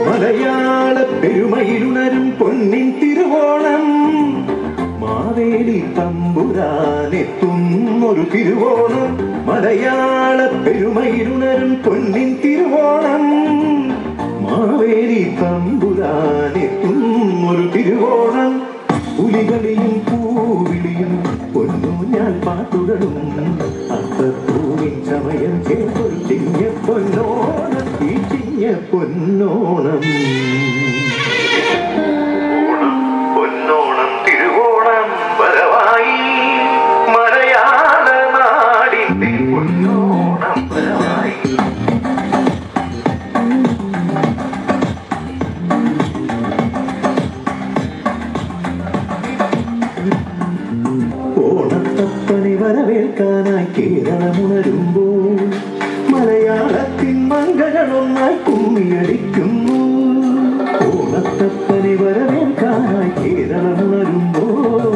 മലയാള പെരുമയിലുണരും പൊന്നിൻ തിരുവോണം മാവേലി തമ്പുരാനെത്തുന്നൊരു തിരുവോണം മലയാള പെരുമയിലുണരും പൊന്നിൻ തിരുവോണം മാവേലി തമ്പുരാനെത്തുന്നൊരു തിരുവോണം പുലികളിയും പൂവിളിയും പൊന്നു ഞാൻ പാട്ടുകളും അത്തപ്പൂവിൻ സമയം ചേർത്തൊരു ചിങ്ങ പൊന്നോണം ഈ ചിങ്ങ പൊന്നോണം പൊന്നോണം തിരുവോണം വരവായി മലയാള നാടിന്റെ പൊന്നോണം വരവായി ഓണത്തപ്പനെ വരവേൽക്കാനായി കേരളമുണരുമ്പോൾ മലയാളത്തിൻ മംഗളൊന്നായി കുമ്മിയടിക്കുന്നു ഓണത്തപ്പനെ വരവേൽക്കാനായി കേരളമുണരുമ്പോൾ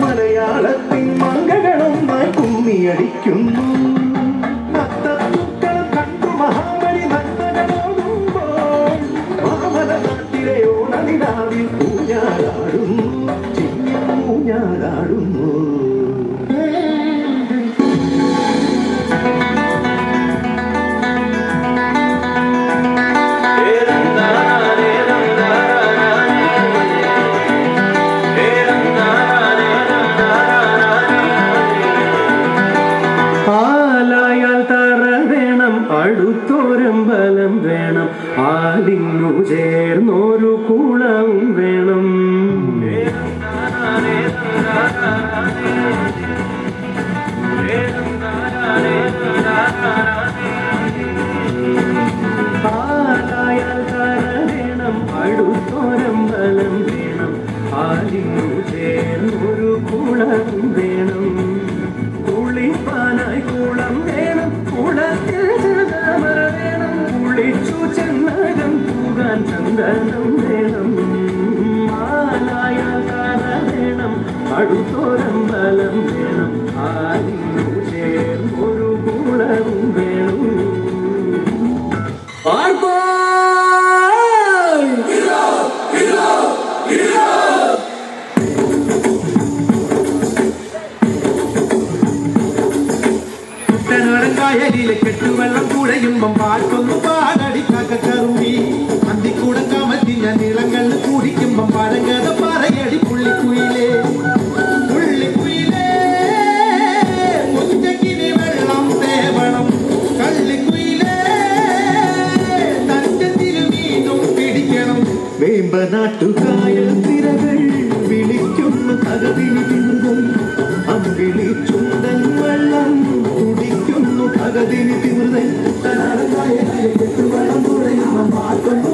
മലയാളത്തിൻ മംഗളൊന്നായി കുമ്മിയടിക്കുന്നു അത്തപ്പൂക്കൾ കണ്ടു മഹാബലി നന്മകളോടുമ്പോൾ മാമല നാട്ടിലെ ഓണനിലാവിൽ ഊഞ്ഞാലാടുന്നു ചിങ്ങ ഊഞ്ഞാലാടുന്നു അടുത്തൊരമ്പലം വേണം ആലിന്നു ചേർന്നൊരു കുളവും വേണം ആലായാൽ തറ വേണം അടുത്തൊരമ്പലം വേണം ആലിന്നു ചേർന്നൊരു കുളവും വേണം കുളിപ്പാനായി കുളം വേണം കുളത്തിൽ വേണം കുളിച്ചു ചെന്നകം പോകാൻ ചന്ദനം വേണം ആലായാൽ തറ വേണം അടുത്തൊരമ്പലം വേണം ആലിന്നു ചേർന്നൊരു കുളവും വേണം കായലിലെ കെട്ടുവെള്ളം കുഴയുമ്പം പാട്ടൊന്നു പാടടിക്കാക്കറുമ്പി അന്തിക്കൂടം കമത്തി ഞാൻ നീളങ്ങളിൽ കുടിക്കുമ്പം പഴങ്കഥ പറയടി പുള്ളിക്കുയിലേ പുള്ളിക്കുയിലേ മുറ്റക്കിനി വെള്ളം തേവണം കള്ളിക്കുയിലേ തറ്റത്തിൽ മീനും പിടിക്കണം വേമ്പനാട്ടുകായൽ തിരകൾ വിളിക്കുന്നു തകതിനി തിരുതൽ അമ്പിളി ചുണ്ടൻ വെള്ളം കുടിക്കുന്നു തകതിനി തിരുതൽ വെള്ളം കുറയുമ്പം പാട്ടൊന്നു